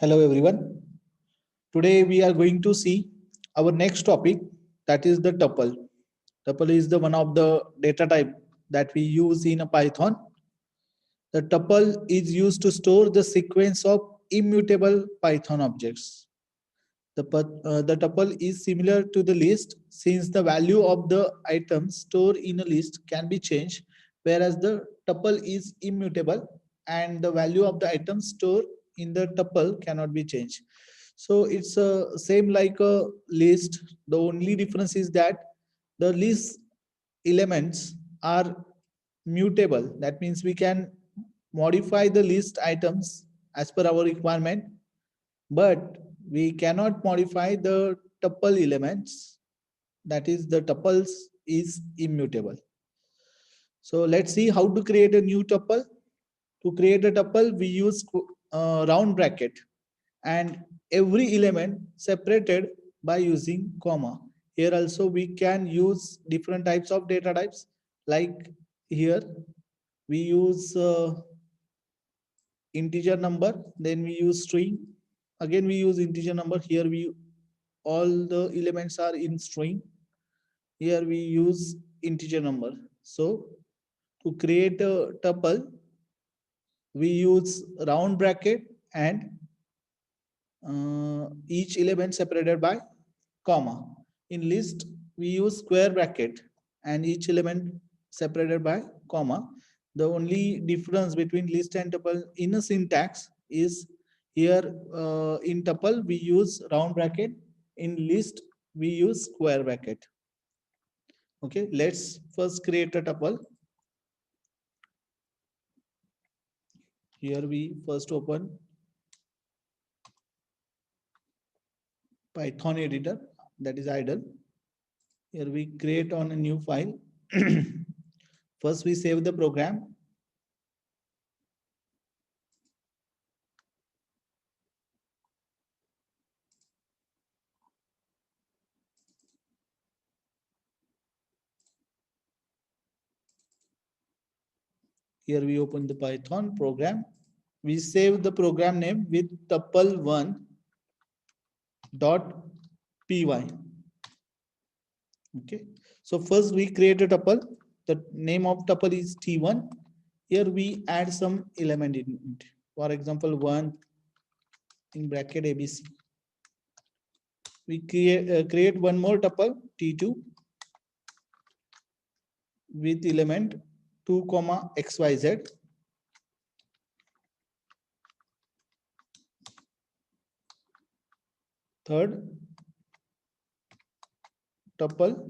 Hello everyone. Today we are going to see our next topic, that is the tuple. Tuple is the one of the data type that we use in a Python. The tuple is used to store the sequence of immutable Python objects. The tuple is similar to the list since the value of the items stored in a list can be changed, whereas the tuple is immutable and the value of the items stored in the tuple cannot be changed. So it's same like a list. The only difference is that the list elements are mutable. That means we can modify the list items as per our requirement, but we cannot modify the tuple elements. That is, the tuples is immutable. So let's see how to create a new tuple. To create a tuple, we use round bracket and every element separated by using comma. Here also we can use different types of data types, like here we use integer number, then we use string, again we use integer number. Here we all the elements are in string. Here we use integer number. So to create a tuple, we use round bracket and each element separated by comma. In list, we use square bracket and each element separated by comma. The only difference between list and tuple in a syntax is here in tuple we use round bracket, in list we use square bracket. Okay, let's first create a tuple. Here we first open Python editor, that is idle. Here we create on a new file. First we save the program. Here we open the Python program. We save the program name with tuple1.py. Okay. So first we create a tuple. The name of tuple is t1. Here we add some element in it. For example, 1 in bracket abc. We create one more tuple t2 with element 2 comma xyz. Third tuple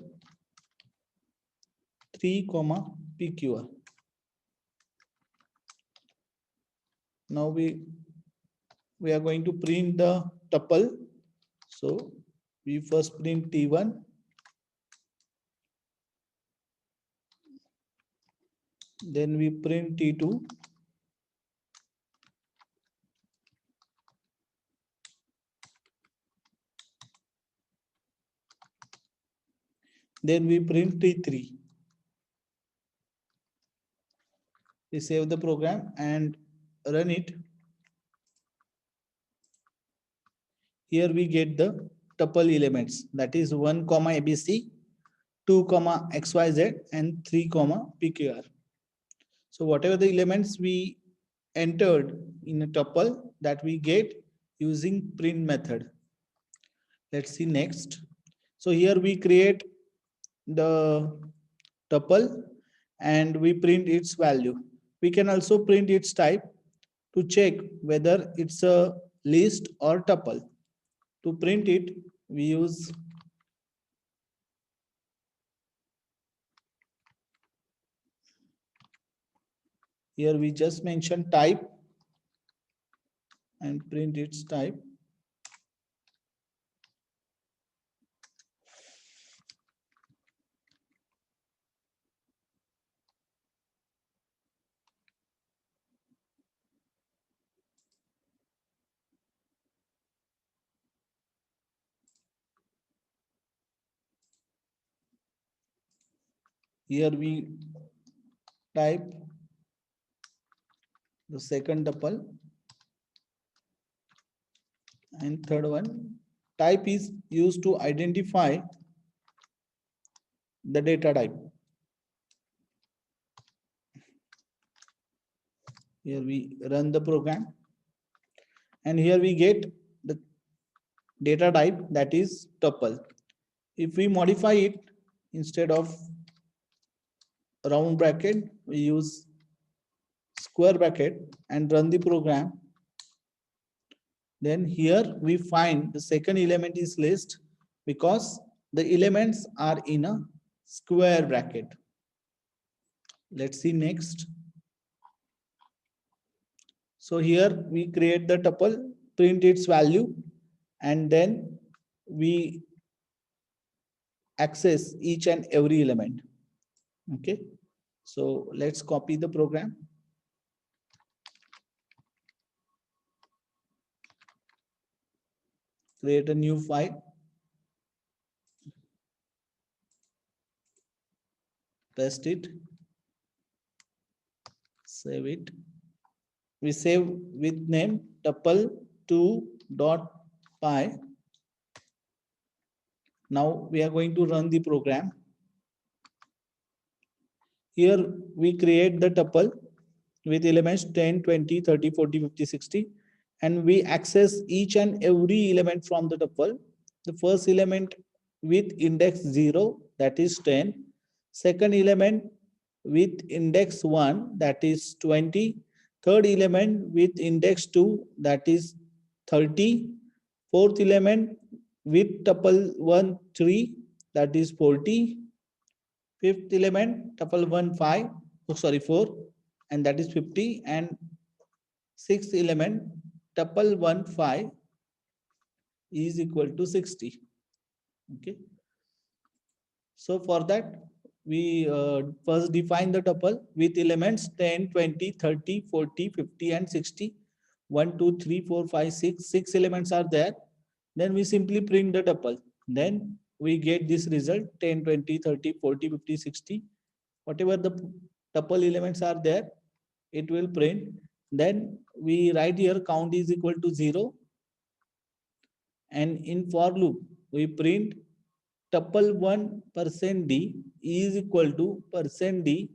3 comma pqr. Now we are going to print the tuple. So we first print t1, then we print t2, then we print t3. We save the program and run it. Here we get the tuple elements, that is 1 comma abc, 2 comma xyz and 3 comma pqr. So whatever the elements we entered in a tuple, that we get using print method. Let's see next. So here we create the tuple and we print its value. We can also print its type to check whether it's a list or tuple. To print it, we use here we just mention type and print its type. Here we type the second tuple And third one, type is used to identify the data type. Here we run the program and here we get the data type, that is tuple. If we modify it, instead of round bracket, we use square bracket and run the program. Then here we find the second element is list because the elements are in a square bracket. Let's see next. So here we create the tuple, print its value, and then we access each and every element. Okay. So let's copy the program. Create a new file. Paste it. Save it. We save with name tuple2.py. Now we are going to run the program. Here we create the tuple with elements 10, 20, 30, 40, 50, 60, and we access each and every element from the tuple. The first element with index 0, that is 10. Second element with index 1, that is 20. Third element with index 2, that is 30. Fourth element with tuple 1, 3, that is 40. Fifth element tuple 1, 5, oh, sorry, 4, and that is 50. And sixth element tuple 1, 5 is equal to 60. Okay. So for that, we first define the tuple with elements 10, 20, 30, 40, 50, and 60. 1, 2, 3, 4, 5, 6. 6 elements are there. Then we simply print the tuple. Then we get this result 10, 20, 30, 40, 50, 60. Whatever the tuple elements are there, it will print. Then we write here count is equal to 0. And in for loop, we print tuple 1% d is equal to %d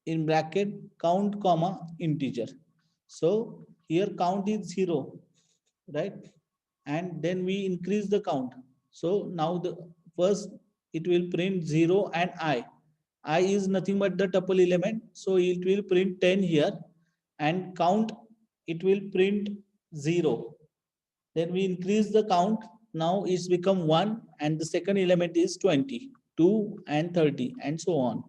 in bracket count comma integer. So here count is 0, right? And then we increase the count. So now the first it will print 0 and I. I is nothing but the tuple element. So it will print 10 here and count, it will print 0. Then we increase the count. Now it's become 1 and the second element is 20, 2 and 30 and so on.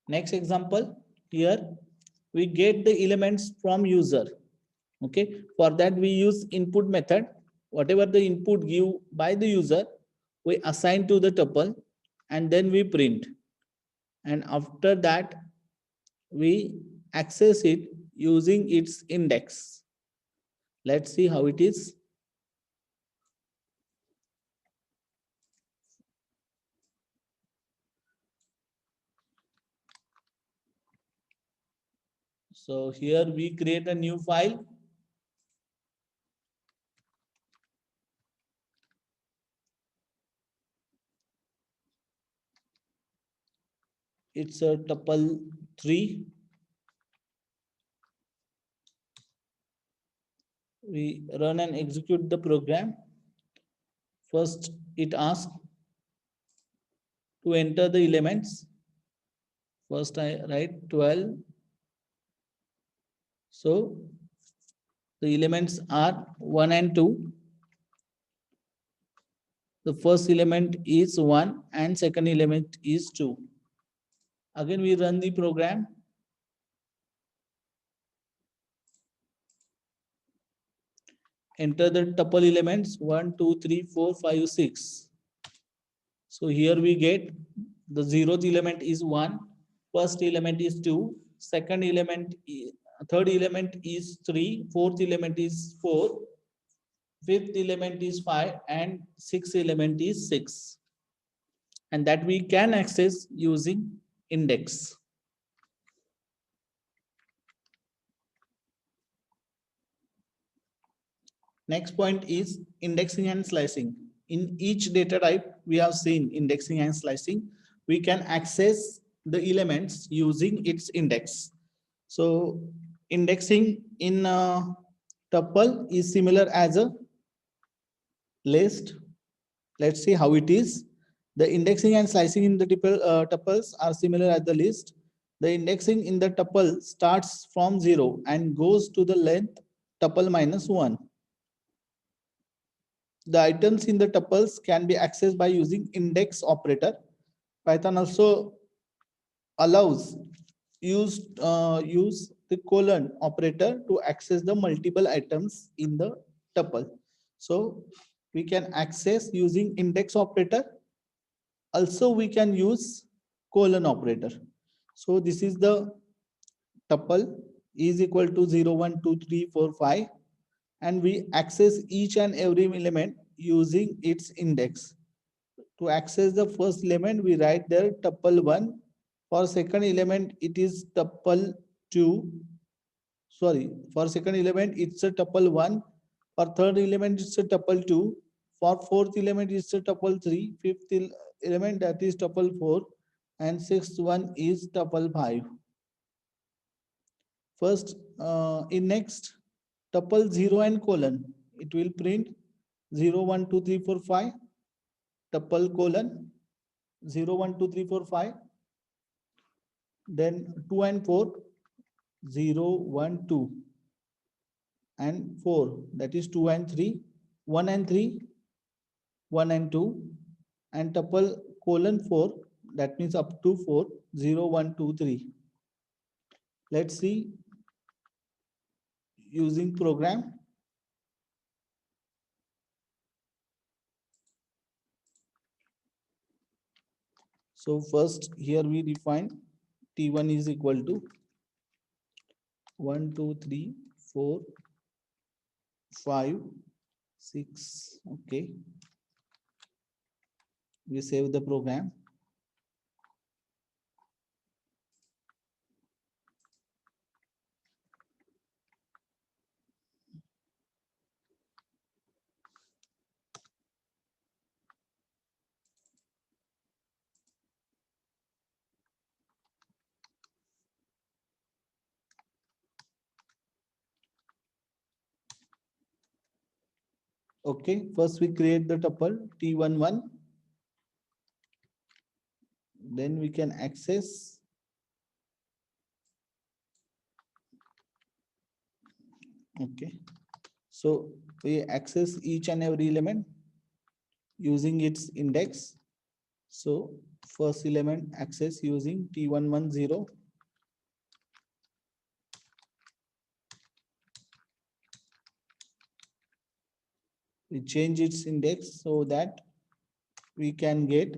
Next example, here we get the elements from user. Okay, for that we use input method. Whatever the input give by the user, we assign to the tuple and then we print. And after that, we access it using its index. Let's see how it is. So here we create a new file. It's a tuple 3. We run and execute the program. First, it asks to enter the elements. First, I write 12. So the elements are 1 and 2. The first element is 1 and second element is 2. Again, we run the program. Enter the tuple elements 1, 2, 3, 4, 5, 6. So here we get the 0th element is 1, first element is 2, second element, third element is 3, fourth element is 4, fifth element is 5, and sixth element is 6. And that we can access using index. Next point is indexing and slicing. In each data type, we have seen indexing and slicing. We can access the elements using its index. So indexing in a tuple is similar as a list. Let's see how it is. The indexing and slicing in the tuples are similar as the list. The indexing in the tuple starts from 0 and goes to the length tuple minus 1. The items in the tuples can be accessed by using index operator. Python also allows use the colon operator to access the multiple items in the tuple. So we can access using index operator. Also we can use colon operator. So this is the tuple is equal to 0, 1, 2, 3, 4, 5, and we access each and every element using its index. To access the first element, we write there tuple 1. For second element, it is tuple 2. Sorry, for second element, it's a tuple 1. For third element, it's a tuple 2. For fourth element, it's a tuple 3. Fifth element, that is tuple 4. And sixth one is tuple 5. First, in next, tuple 0 and colon. It will print 0, 1, 2, 3, 4, 5. Tuple colon 0, 1, 2, 3, 4, 5. Then 2 and 4, 0, 1, 2. And 4, that is 2 and 3. 1 and 3, 1 and 2. And tuple colon 4, that means up to 4, 0, 1, 2, 3. Let's see using program. So first here we define T1 is equal to 1, 2, 3, 4, 5, 6. Okay. We save the program. Okay, first we create the tuple T11. Then we can access. Okay, so we access each and every element using its index. So first element access using T110. We change its index so that we can get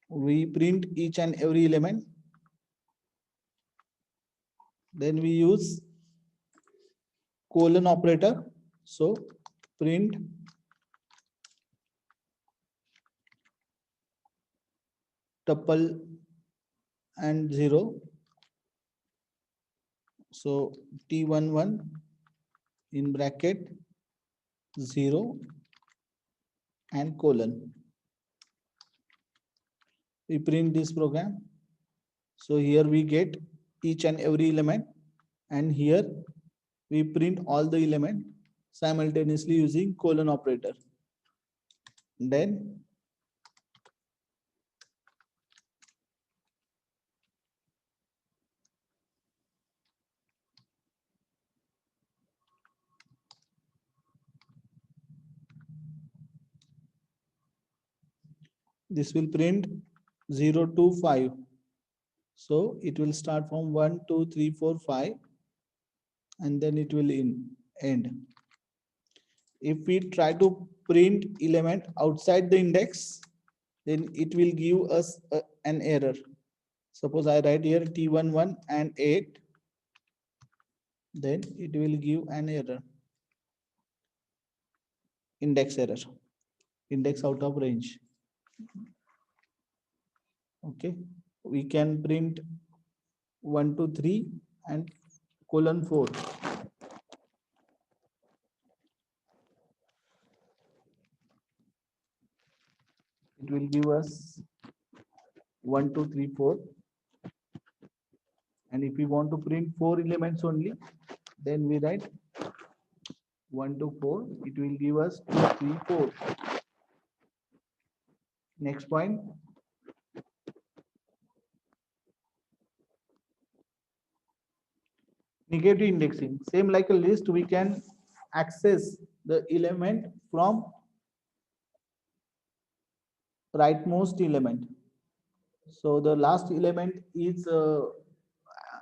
we print each and every element. Then we use colon operator. So print tuple and 0. So T11 in bracket 0 and colon. We print this program. So here we get each and every element, and here we print all the element simultaneously using colon operator. Then this will print 0 to 5. So it will start from 1, 2, 3, 4, 5, and then it will end. If we try to print element outside the index, then it will give us an error. Suppose I write here T11 and 8, then it will give an error, index error, index out of range. Okay, we can print 1 to 3 and colon 4. It will give us 1, 2, 3, 4. And if we want to print 4 elements only, then we write 1 to 4. It will give us 2, 3, 4. Next point. Negative indexing. Same like a list, we can access the element from rightmost element. So the last element is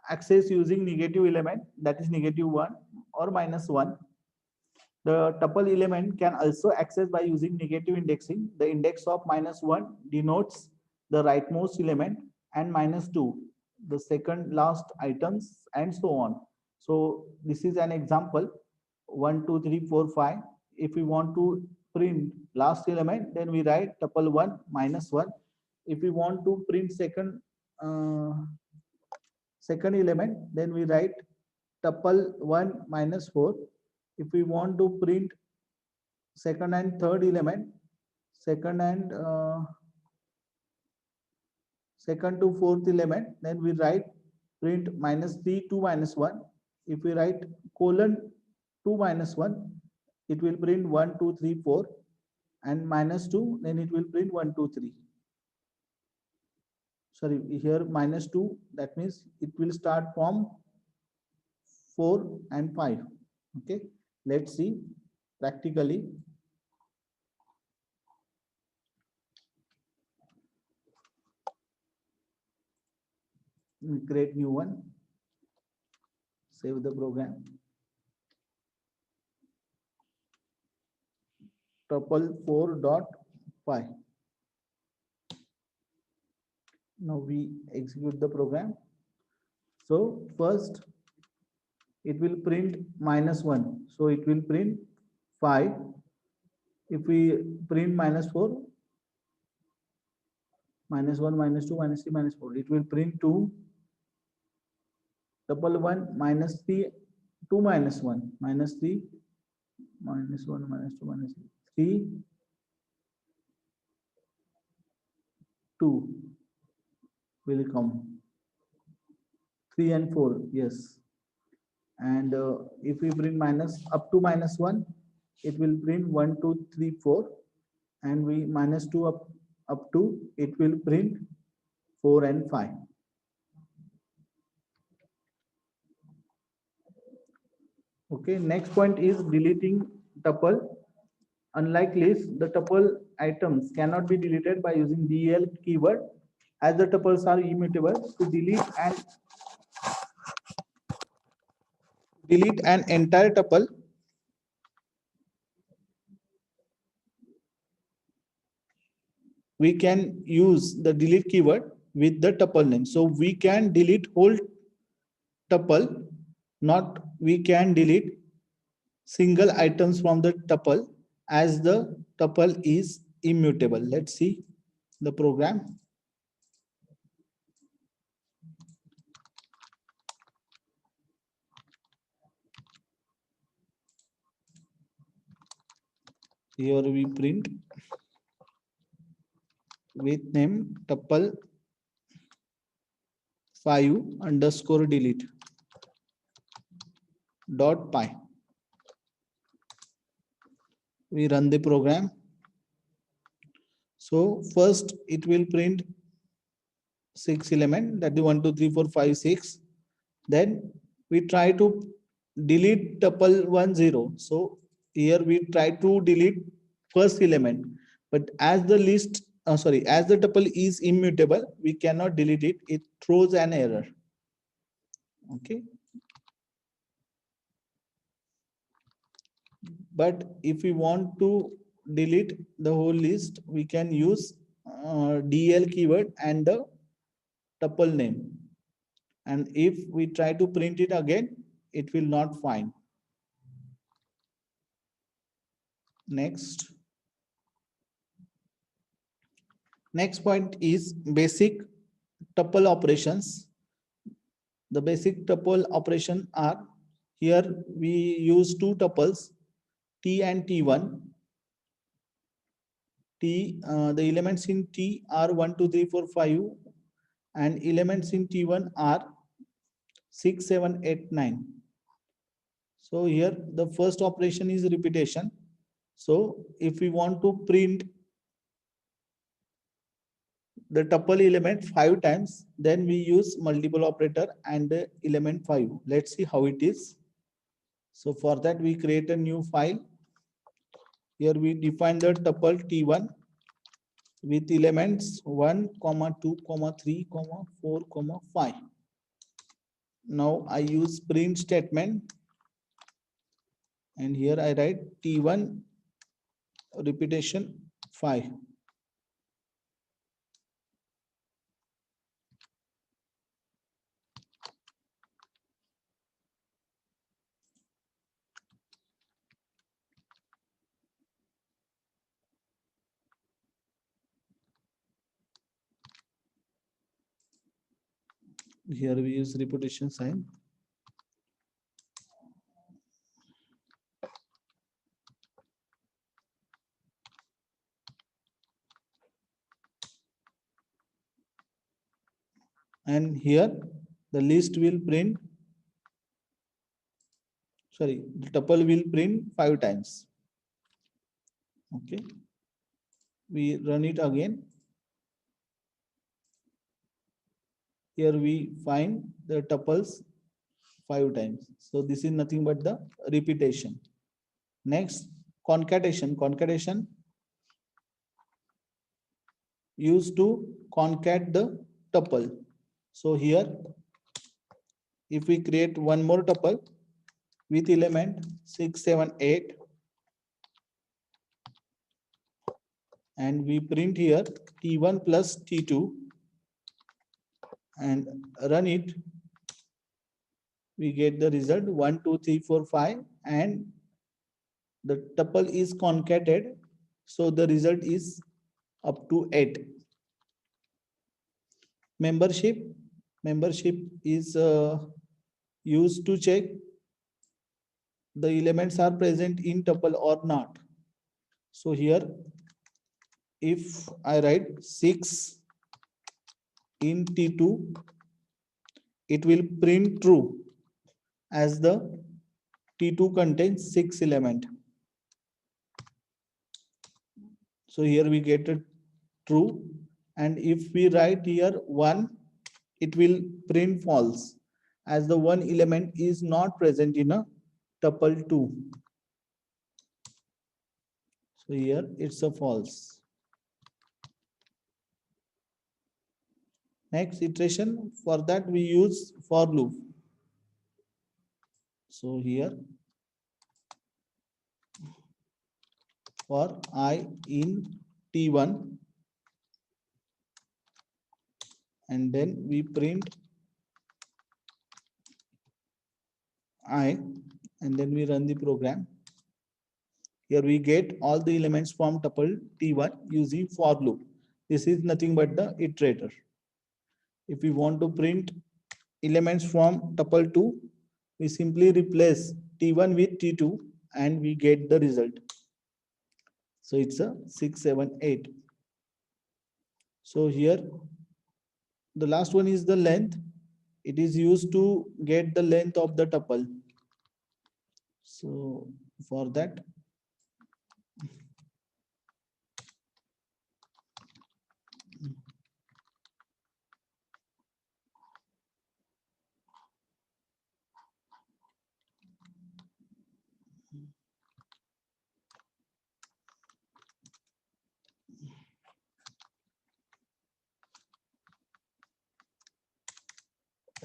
access using negative element, that is -1 or -1. The tuple element can also access by using negative indexing. The index of -1 denotes the rightmost element and -2 the second last items, and so on. So this is an example 1, 2, 3, 4, 5. If we want to print last element, then we write tuple 1 -1. If we want to print second element, then we write tuple 1 -4. If we want to print second and third element, second to fourth element, then we write print -3 to -1. If we write colon 2 -1, it will print 1, 2, 3, 4, and -2, then it will print 1, 2, 3. Sorry, here -2, that means it will start from 4 and 5. Okay, let's see practically. We create new one, save the program. Tuple 4.5. Now we execute the program. So first it will print -1, so it will print 5. If we print -4, -1, -2, -3, -4, it will print 2. Tuple 1 -3, 2 -1, -3, -1, -2, -3, 2 will come. 3 and 4, yes. And if we print up to -1, it will print 1, 2, 3, 4, and we -2 up to, it will print 4 and 5. Okay, next point is deleting tuple. Unlike list, the tuple items cannot be deleted by using del keyword, as the tuples are immutable. To delete an entire tuple, we can use the delete keyword with the tuple name. So we can delete whole tuple, not we can delete single items from the tuple, as the tuple is immutable. Let's see the program. Here we print with name tuple 5 underscore delete .py. We run the program. So first it will print 6 element, that is 1, 2, 3, 4, 5, 6. Then we try to delete tuple 1, 0. So here we try to delete first element, but as the list as the tuple is immutable, we cannot delete it. It throws an error. Okay, but if we want to delete the whole list, we can use del keyword and the tuple name, and if we try to print it again, it will not find. Next point is basic tuple operations. The basic tuple operation are, here we use two tuples T and T1. The elements in T are 1, 2, 3, 4, 5, and elements in T1 are 6, 7, 8, 9. So here the first operation is repetition. So if we want to print the tuple element 5 times, then we use multiple operator and the element 5. Let's see how it is. So for that we create a new file. Here we define the tuple T1 with elements 1, 2, 3, 4, 5. Now I use print statement, and here I write T1 repetition 5. Here we use repetition sign. And here the list will print, sorry, the tuple will print 5 times. Okay, we run it again. Here we find the tuples 5 times. So this is nothing but the repetition. Next, concatenation. Concatenation used to concat the tuple. So here, if we create one more tuple with element 6, 7, 8, and we print here T1 plus T2 and run it, we get the result 1, 2, 3, 4, 5, and the tuple is concatenated, so the result is up to 8. Membership is used to check the elements are present in tuple or not. So here, if I write 6 in T2, it will print true as the T2 contains 6 element. So here we get a true, and if we write here 1, it will print false as the one element is not present in a tuple 2. So here it's a false. Next iteration, for that we use for loop. So here for I in T1, and then we print I, and then we run the program. Here we get all the elements from tuple T1 using for loop. This is nothing but the iterator. If we want to print elements from tuple 2, we simply replace T1 with T2 and we get the result. So it's a 6, 7, 8. So here the last one is the length. It is used to get the length of the tuple. So for that,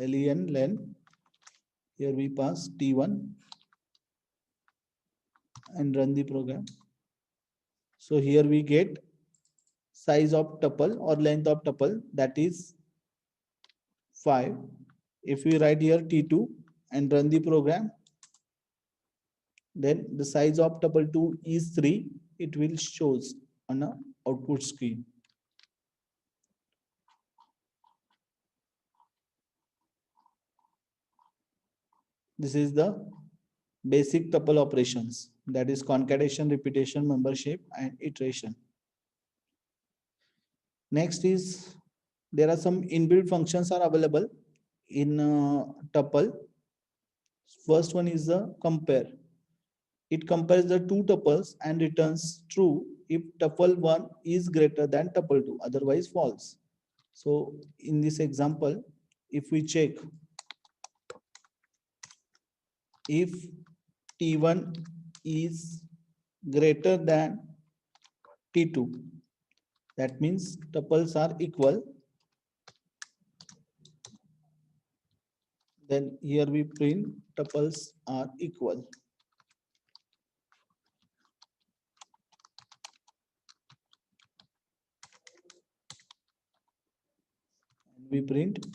len, here we pass T1 and run the program. So here we get size of tuple or length of tuple, that is 5. If we write here T2 and run the program, then the size of tuple 2 is 3. It will shows on a output screen. This is the basic tuple operations, that is concatenation, repetition, membership, and iteration. Next is there are some inbuilt functions are available in tuple. First one is the compare. It compares the two tuples and returns true if tuple 1 is greater than tuple 2, otherwise false. So in this example, if we check if T1 is greater than T2, that means tuples are equal. Then here we print tuples are equal. And we print.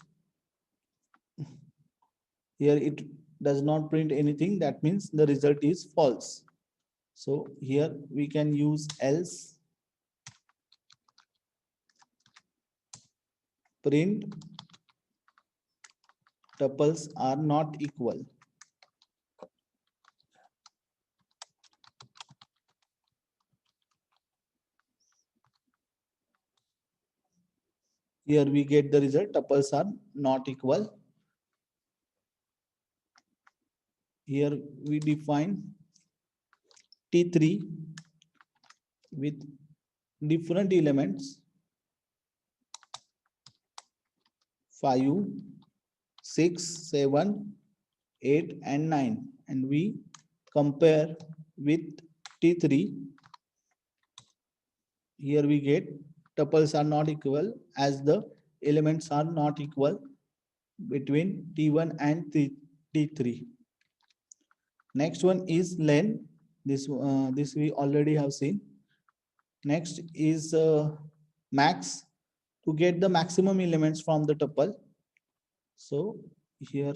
Here it does not print anything. That means the result is false. So here we can use else, print tuples are not equal. Here we get the result, tuples are not equal. Here we define T3 with different elements 5, 6, 7, 8 and 9, and we compare with T3. Here we get tuples are not equal as the elements are not equal between T1 and T3. Next one is len. This we already have seen. Next is max, to get the maximum elements from the tuple. So here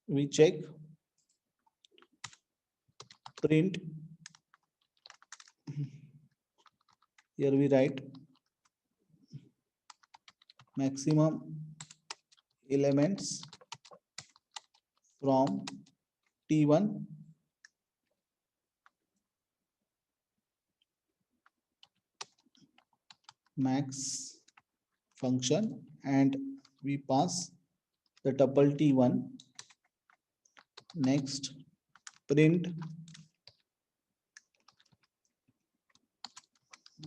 we check print. Here we write maximum elements from T1 max function, and we pass the tuple T1. Next, print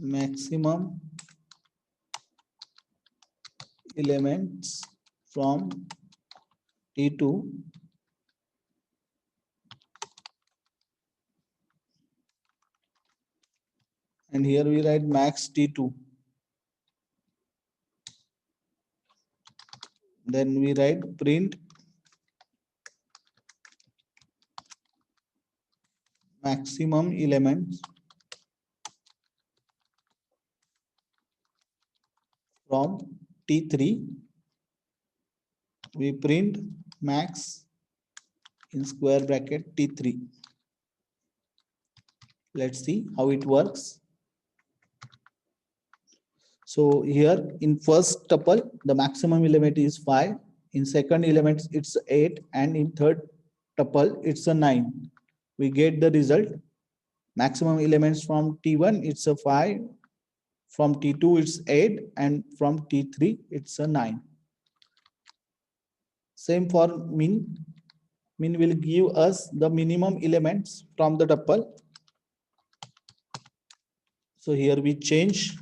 maximum elements from T2 and here we write max T2. Then we write print maximum elements from T3. We print max in square bracket T3. Let's see how it works. So here in first tuple, the maximum element is 5. In second element, it's 8. And in third tuple, it's a 9. We get the result. Maximum elements from T1, it's a 5. From T2, it's 8. And from T3, it's a 9. Same for min. Min will give us the minimum elements from the tuple. So here we change.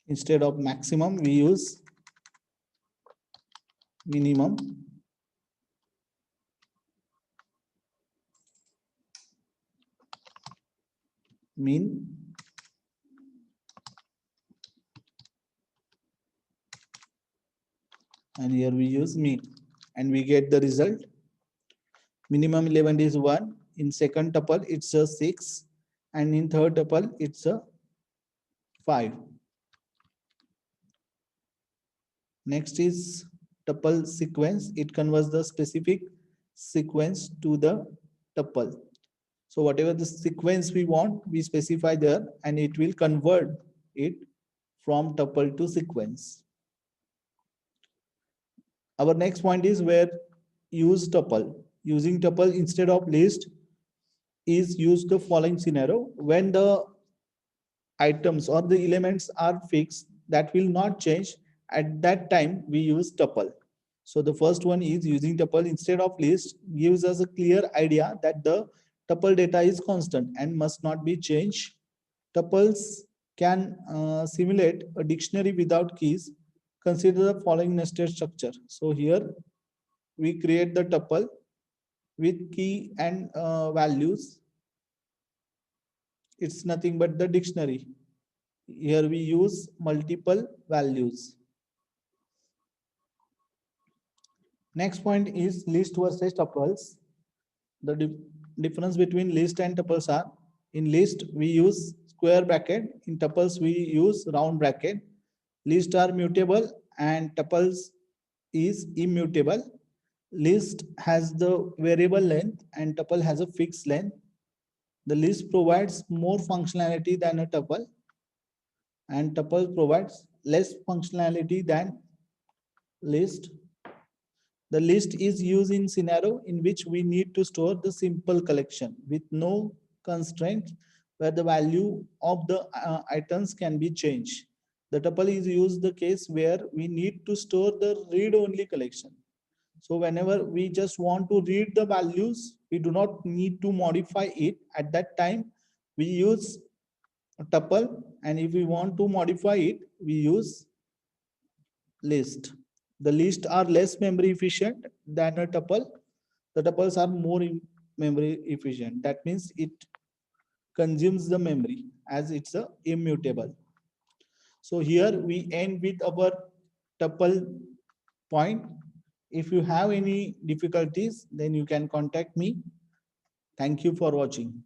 Instead of maximum, we use minimum. Min. And here we use mean. And we get the result. Minimum element is 1. In second tuple, it's a 6. And in third tuple, it's a 5. Next is tuple sequence. It converts the specific sequence to the tuple. So whatever the sequence we want, we specify there and it will convert it from tuple to sequence. Our next point is where use tuple. Using tuple instead of list is used the following scenario. When the items or the elements are fixed, that will not change, at that time we use tuple. So the first one is using tuple instead of list gives us a clear idea that the tuple data is constant and must not be changed. Tuples can simulate a dictionary without keys. Consider the following nested structure. So here we create the tuple with key and values. It's nothing but the dictionary. Here we use multiple values. Next point is list versus tuples. The difference between list and tuples are, in list we use square bracket, in tuples we use round bracket. List are mutable and tuples is immutable. List has the variable length and tuple has a fixed length. The list provides more functionality than a tuple and tuple provides less functionality than list. The list is used in scenario in which we need to store the simple collection with no constraints, where the value of the items can be changed. The tuple is used the case where we need to store the read-only collection. So whenever we just want to read the values, we do not need to modify it. At that time, we use a tuple, and if we want to modify it, we use list. The lists are less memory efficient than a tuple. The tuples are more memory efficient. That means it consumes the memory as it's a immutable. So here we end with our tuple point. If you have any difficulties, then you can contact me. Thank you for watching.